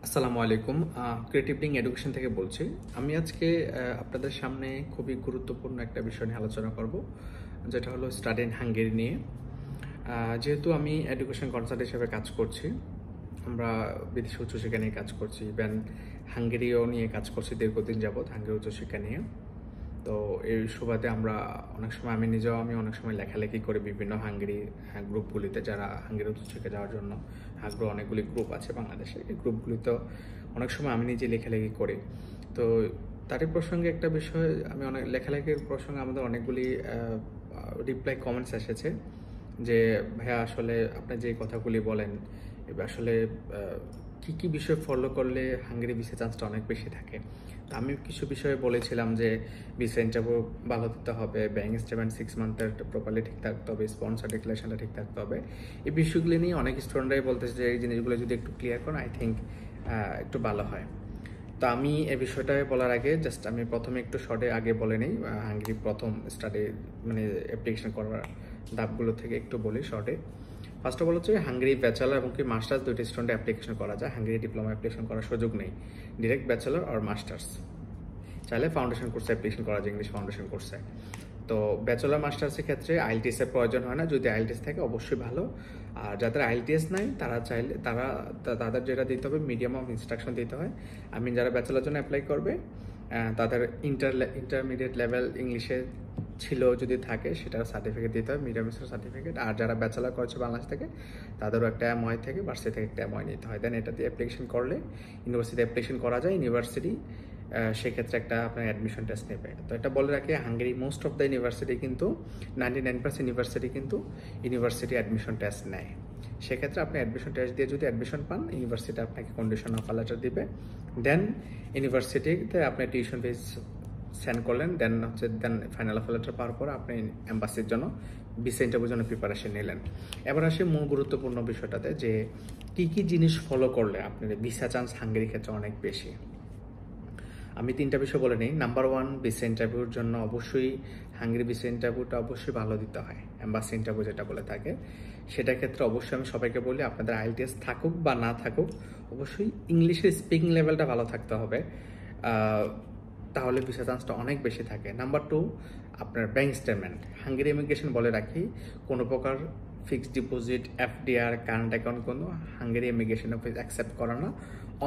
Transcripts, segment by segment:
আসসালামু আলাইকুম। Creative link education থেকে বলছি। আমি আজকে আপনাদের সামনে খুবই গুরুত্বপূর্ণ একটা বিষয় নিয়ে আলোচনা করব, যেটা হলো স্টাডি ইন হাঙ্গেরি নিয়ে। যেহেতু আমি এডুকেশন কনসালটেন্ট হিসেবে কাজ করছি, আমরা বিদেশি উচ্চশিক্ষা নিয়ে কাজ করছি, ইভেন হাঙ্গেরিও নিয়ে কাজ করছি দীর্ঘদিন যাবৎ, হাঙ্গেরি উচ্চশিক্ষা নিয়ে। তো এই সুবাদে আমরা অনেক সময় আমি অনেক সময় লেখালেখি করি বিভিন্ন হাঙ্গেরি গ্রুপগুলিতে, যারা হাঙ্গেরি উচ্চশিক্ষা যাওয়ার জন্য আগ্রহ, অনেকগুলি গ্রুপ আছে বাংলাদেশে। এই গ্রুপগুলিতে অনেক সময় আমি নিজে লেখালেখি করি। তো তারই প্রসঙ্গে একটা বিষয়, আমি অনেক লেখালেখির প্রসঙ্গে আমাদের অনেকগুলি রিপ্লাই কমেন্টস এসেছে যে ভাইয়া আসলে আপনি যে কথাগুলি বলেন আসলে কি কি বিষয় ফলো করলে হাঙ্গেরি ভিসা চান্সটা অনেক বেশি থাকে। তো আমি কিছু বিষয়ে বলেছিলাম যে ভিসা ইন্টারভিউ ভালো দিতে হবে, ব্যাংক স্টেটমেন্ট 6 মান্থের প্রপারলি ঠিক থাকতে হবে, স্পন্সর ডিক্লারেশনটা ঠিক থাকতে হবে। এই বিষয়গুলি নিয়ে অনেক স্টুডেন্টরাই বলতেছে যে এই জিনিসগুলো যদি একটু ক্লিয়ার করেন আই থিঙ্ক একটু ভালো হয়। তো আমি এই বিষয়টা বলার আগে জাস্ট আমি প্রথমে একটু শর্টে আগে বলে নিই হাঙ্গেরি প্রথম স্টাডি মানে অ্যাপ্লিকেশন করার ধাপগুলো থেকে একটু বলি শর্টে। ফার্স্ট অফ অল হচ্ছে হাঙ্গেরি ব্যাচেলার এবং কি মাস্টার্স দুইটি স্টুডেন্ট অ্যাপ্লিকেশন করা যায়। হাঙ্গেরি ডিপ্লোমা অ্যাপ্লিকেশন করার সুযোগ নেই, ডিরেক্ট ব্যাচেলার আর মাস্টার্স। চাইলে ফাউন্ডেশন কোর্সে অ্যাপ্লিকেশন করা যায়, ইংলিশ ফাউন্ডেশন কোর্সে। তো ব্যাচেলার মাস্টার্সের ক্ষেত্রে আইএলটিএস এর প্রয়োজন হয় না, যদি আইএলটিএস থাকে অবশ্যই ভালো। আর যাদের আইএলটিএস নাই তারা চাইলে তাদের যেটা দিতে হবে মিডিয়াম অফ ইনস্ট্রাকশন দিতে হয়। আমি যারা ব্যাচেলার জন্য অ্যাপ্লাই করবে তাদের ইন্টারমিডিয়েট লেভেল ইংলিশে ছিল যদি থাকে সেটার সার্টিফিকেট দিতে হবে, মিডিয়াম সার্টিফিকেট। আর যারা ব্যাচেলার করেছে বাংলাদেশ থেকে তাদেরও একটা এমওয়াই থেকে ভার্সিটি থেকে একটা এমওয়াই নিতে হয়। দেন এটা দিয়ে অ্যাপ্লিকেশন করলে ইউনিভার্সিটি অ্যাপ্লিকেশন করা যায়। ইউনিভার্সিটি সেক্ষেত্রে একটা আপনার অ্যাডমিশন টেস্ট নেবে। তো এটা বলে রাখি Hungary most of the university কিন্তু 99% ইউনিভার্সিটি কিন্তু ইউনিভার্সিটি অ্যাডমিশন টেস্ট নেয়। সেক্ষেত্রে আপনি অ্যাডমিশন টেস্ট দিয়ে যদি অ্যাডমিশন পান, ইউনিভার্সিটি আপনাকে কন্ডিশন অফার লেটার দিবে। দেন ইউনিভার্সিটিতে আপনি টিউশন ফিস সেন্ড করলেন, দেন ফাইনাল অফার লেটার পাওয়ার পর আপনি এম্বাসির জন্য ভিসা ইন্টারভিউর জন্য প্রিপারেশন নিলেন। এবার আসি মূল গুরুত্বপূর্ণ বিষয়টাতে যে কি কি জিনিস ফলো করলে আপনার ভিসা চান্স হাঙ্গেরির ক্ষেত্রে অনেক বেশি। আমি 3টা বিষয় বলে নিই। নাম্বার 1, ভিসা ইন্টারভিউর জন্য অবশ্যই হাঙ্গেরি ভিসা ইন্টারভিউটা অবশ্যই ভালো দিতে হয়। এম্বাসি ইন্টারভিউ যেটা বলে থাকে সেটার ক্ষেত্রে অবশ্যই আমি সবাইকে বলি আপনাদের আইএলটিএস থাকুক বা না থাকুক অবশ্যই ইংলিশের স্পিকিং লেভেলটা ভালো থাকতে হবে, তাহলে ভিসা চান্সটা অনেক বেশি থাকে। নাম্বার 2, আপনার ব্যাংক স্টেটমেন্ট। হাঙ্গেরি ইমিগ্রেশন বলে রাখি কোনো প্রকার fixed deposit, FDR, current account কোনো হাঙ্গেরি ইমিগ্রেশন অফিস অ্যাকসেপ্ট করে না।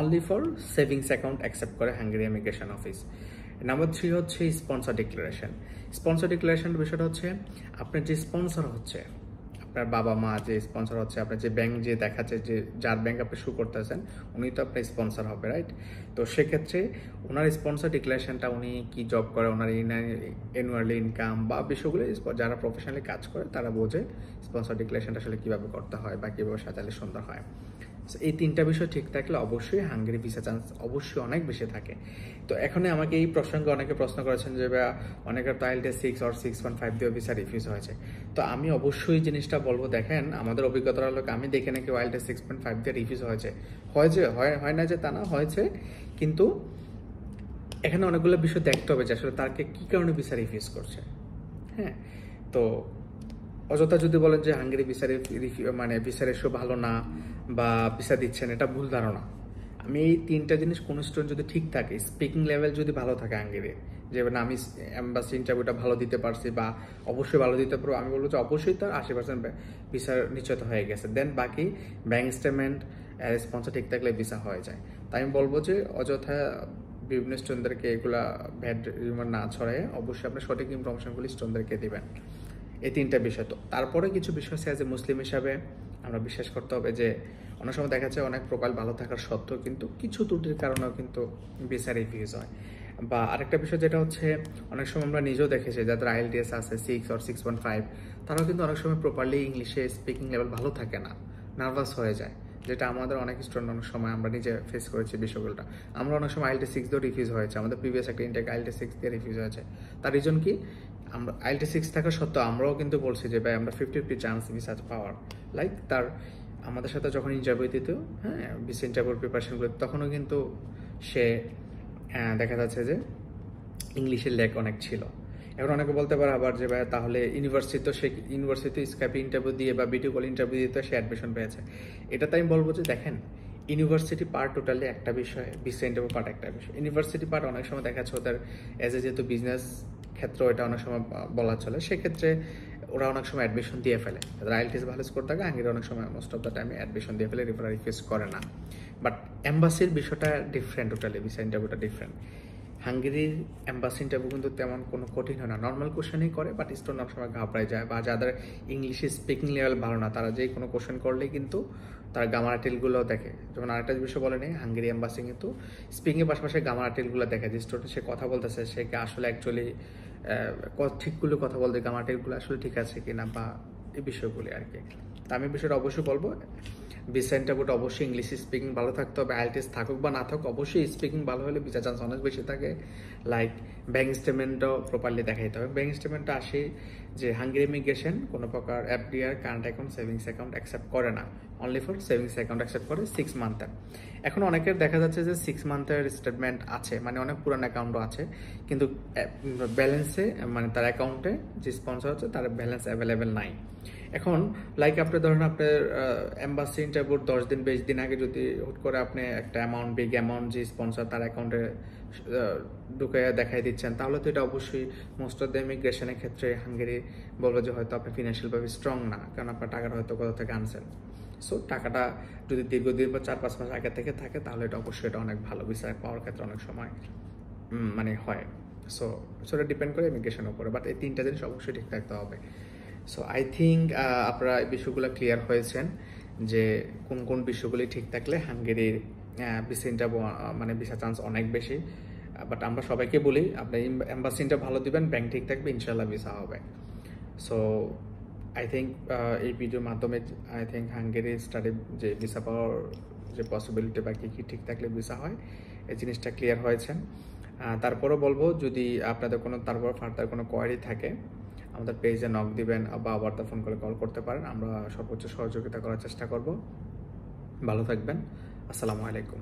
Only for savings account accept করে হাঙ্গেরি ইমিগ্রেশন অফিস। নাম্বার 3 হচ্ছে স্পন্সর ডিক্লারেশন। স্পন্সর ডিক্লারেশন বিষয়টা হচ্ছে আপনার যে স্পন্সর হচ্ছে, আপনার বাবা মা যে স্পন্সর হচ্ছে, আপনার যে ব্যাংক যে দেখাচ্ছে যে যার ব্যাংক আপনি শু করতেছেন উনি তো আপনার স্পন্সর হবে, রাইট? তো সেক্ষেত্রে ওনার স্পন্সর ডিক্লারেশনটা উনি কি জব করে, ওনার অ্যানুয়ালি ইনকাম বা বিষয়গুলো যারা প্রফেশনালি কাজ করে তারা বোঝে স্পন্সর ডিক্লারেশনটা আসলে কীভাবে করতে হয় বা কীভাবে সাজালে সুন্দর হয়। এই 3টা বিষয় ঠিক থাকলে অবশ্যই হাঙ্গেরি ভিসা চান্স অবশ্যই অনেক বেশি থাকে। তো এখন আমাকে এই প্রসঙ্গে অনেকে প্রশ্ন করেছেন যে অনেকের তো আইএলটিএস 6 or 6.5 দিয়ে ভিসা রিফিউজ হয়েছে। তো আমি অবশ্যই জিনিসটা বলবো, দেখেন আমাদের অভিজ্ঞতার আলোকে আমি দেখে নাকি আইএলটিএস 6.5 দিয়ে রিফিউজ হয়েছে, হয় না যে তা না, হয়েছে। কিন্তু এখানে অনেকগুলো বিষয় দেখতে হবে যে আসলে তাকে কি কারণে ভিসা রিফিউজ করছে। হ্যাঁ, তো অযথা যদি বলেন যে হাঙ্গেরি ভিসা রেশিও ভালো না বা ভিসা দিচ্ছেন, এটা ভুল ধারণা। আমি এই 3টা জিনিস কোন স্টুডেন্ট যদি ঠিক থাকে, স্পিকিং লেভেল যদি ভালো থাকে হাঙ্গেরি, যে না আমি এম্বাসি ইন্টারভিউটা ভালো দিতে পারছি বা অবশ্যই ভালো দিতে পারবো, আমি বলবো যে অবশ্যই তার 80% ভিসার নিশ্চয়তা হয়ে গেছে। দেন বাকি ব্যাংক স্টেটমেন্ট স্পন্সর ঠিক থাকলে ভিসা হয়ে যায়। তাই আমি বলবো যে অযথা বিভিন্ন স্টুডেন্টদেরকে এগুলা ব্যাড রিউমার না ছড়ায় অবশ্যই আপনার সঠিক ইনফরমেশনগুলি স্টুডেন্টদেরকে দিবেন। এই 3টা বিষয়। তো তারপরে কিছু বিষয় আছে অ্যাজ এ মুসলিম হিসাবে আমরা বিশ্বাস করতে হবে যে অনেক সময় দেখা যায় অনেক প্রোফাইল ভালো থাকার সত্ত্বেও কিন্তু কিছু ত্রুটির কারণেও কিন্তু ভিসা রিফিউজ হয়। বা আরেকটা বিষয় যেটা হচ্ছে অনেক সময় আমরা নিজেও দেখেছি যাদের আইএলটিএস আছে 6 or 6.5 তারাও কিন্তু অনেক সময় প্রপারলি ইংলিশে স্পিকিং লেভেল ভালো থাকে না, নার্ভাস হয়ে যায়, যেটা আমাদের অনেক স্টুডেন্ট অনেক সময় আমরা নিজে ফেস করেছি বিষয়গুলোটা। আমরা অনেক সময় আইএলটিএস 6 দিয়েও রিফিউজ হয়েছে, আমাদের প্রিভিয়াস একটা ইনটেক আইএলটিএস 6 দিয়ে রিফিউজ হয়েছে। তার রিজন কি, আমরা আইএলটিএস 6 থাকা সত্ত্বেও আমরাও কিন্তু বলছি যে ভাই আমরা 50-50 চান্স ভিসা পাওয়ার, লাইক তার আমাদের সাথে যখন ইন্টারভিউ দিত, হ্যাঁ ভিসা ইন্টারভিউর প্রিপারেশনগুলো, তখনও কিন্তু সে দেখা যাচ্ছে যে ইংলিশের ল্যাক অনেক ছিল। এখন অনেকে বলতে পারে আবার যে ভাই তাহলে ইউনিভার্সিটি স্কাইপে ইন্টারভিউ দিয়ে বা ভিডিও কল ইন্টারভিউ দিয়ে তো সে অ্যাডমিশন পেয়েছে। এটা তাই আমি বলবো যে দেখেন ইউনিভার্সিটি পার্ট টোটালি একটা বিষয়, ভিসা ইন্টারভিউ পার্ট একটা বিষয়। ইউনিভার্সিটি পার্ট অনেক সময় দেখা যাচ্ছে ওদের যেহেতু বিজনেস ক্ষেত্র এটা অনেক সময় বলা চলে, সেক্ষেত্রে ওরা অনেক সময় অ্যাডমিশন দিয়ে ফেলে। তাদের আইএলটিএস ভালো স্কোর থাকে, হাঙ্গেরি অনেক সময় মোস্ট অফ দ্য টাইমে অ্যাডমিশন দিয়ে ফেলে, রেফারেল রিকোয়েস্ট করে না। বাট এম্বাসির বিষয়টা ডিফারেন্ট, টোটালি ভিসা ইন্টারভিউটা ডিফারেন্ট। হাঙ্গেরির এম্বাসি ইন্টারভিউ কিন্তু তেমন কোনো কঠিন হয় না, নর্মাল কোশ্চেনই করে, বাট স্টুডেন্ট অনেক সময় ঘাবড়ায় যায়, বা যাদের ইংলিশ স্পিকিং লেভেল ভালো না তারা যে কোনো কোশ্চেন করলেই কিন্তু তার গামারাটিলগুলো দেখে। যেমন আরেকটা বিষয় বলে নেই, হাঙ্গেরি এম্বাসি কিন্তু স্পিকিংয়ের পাশাপাশি গামারাটিলগুলো দেখে, যে স্টুডেন্ট সে কথা বলতেছে সে কি আসলে অ্যাকচুয়ালি ঠিকগুলো কথা বলতে, গামারাটিলগুলো আসলে ঠিক আছে কিনা, বা এই বিষয়গুলি আর কি। তা আমি বিষয়টা অবশ্যই বলবো, ভিসা ইন্টারভিউটা অবশ্যই ইংলিশ স্পিকিং ভালো থাকতে হবে, আইএলটিএস থাকুক বা না থাকুক, অবশ্যই স্পিকিং ভালো হলে ভিসা চান্স অনেক বেশি থাকে। লাইক ব্যাঙ্ক স্টেটমেন্টও প্রপারলি দেখাইতে হবে। ব্যাঙ্ক স্টেটমেন্টটা আসে যে হাঙ্গেরি ইমিগ্রেশন কোনো প্রকার FDR, current account, savings account accept করে না, only for savings account accept করে 6 মান্থের। এখন অনেকের দেখা যাচ্ছে যে 6 মান্থের স্টেটমেন্ট আছে, মানে অনেক পুরান অ্যাকাউন্টও আছে, কিন্তু ব্যালেন্সে মানে তার অ্যাকাউন্টে যে স্পন্সর হচ্ছে তার ব্যালেন্স অ্যাভেলেবেল নাই। এখন লাইক আপনি ধরেন আপনার এম্বাসি ইন্টারভিউর 10 দিন 20 দিন আগে যদি হুট করে আপনি একটা অ্যামাউন্ট, বিগ অ্যামাউন্ট যে স্পন্সর তার অ্যাকাউন্টে ঢুকে দেখাই দিচ্ছেন, তাহলে তো এটা অবশ্যই মোস্ট অফ দ্য ইমিগ্রেশনের ক্ষেত্রে হাঙ্গেরি বলবে যে হয়তো আপনি ফিনান্সিয়ালভাবে স্ট্রং না, কারণ আপনার টাকাটা হয়তো কোথাও থেকে আনছেন। সো টাকাটা যদি দীর্ঘদিন বা 4-5 মাস আগে থেকে থাকে তাহলে এটা অবশ্যই এটা অনেক ভালো, ভিসা পাওয়ার ক্ষেত্রে অনেক সময় মানে হয়। সো এটা ডিপেন্ড করে ইমিগ্রেশনের উপরে, বাট এই 3টা জিনিস অবশ্যই ঠিক থাকতে হবে। সো আই থিঙ্ক আপনারা এই বিষয়গুলো ক্লিয়ার হয়েছেন যে কোন কোন বিষয়গুলি ঠিক থাকলে হাঙ্গেরির ভিসা ইন্টারভিউ মানে ভিসা চান্স অনেক বেশি। বাট আমরা সবাইকে বলি আপনি এম্বাসিটা ভালো দিবেন, ব্যাংক ঠিক থাকবে, ইনশাল্লাহ ভিসা হবে। সো আই থিঙ্ক এই ভিডিওর মাধ্যমে আই থিঙ্ক হাঙ্গেরি স্টাডি যে ভিসা পাওয়ার যে পসিবিলিটি বা কী কী ঠিক থাকলে ভিসা হয় এই জিনিসটা ক্লিয়ার হয়েছেন। তারপরও বলবো যদি আপনাদের কোনো তারপর ফার্দার কোনো কোয়ারি থাকে আমাদের পেজে নক দিবেন বা আবার ফোন করে কল করতে পারেন, আমরা সর্বোচ্চ সহযোগিতা করার চেষ্টা করব। ভালো থাকবেন, আসসালামু আলাইকুম।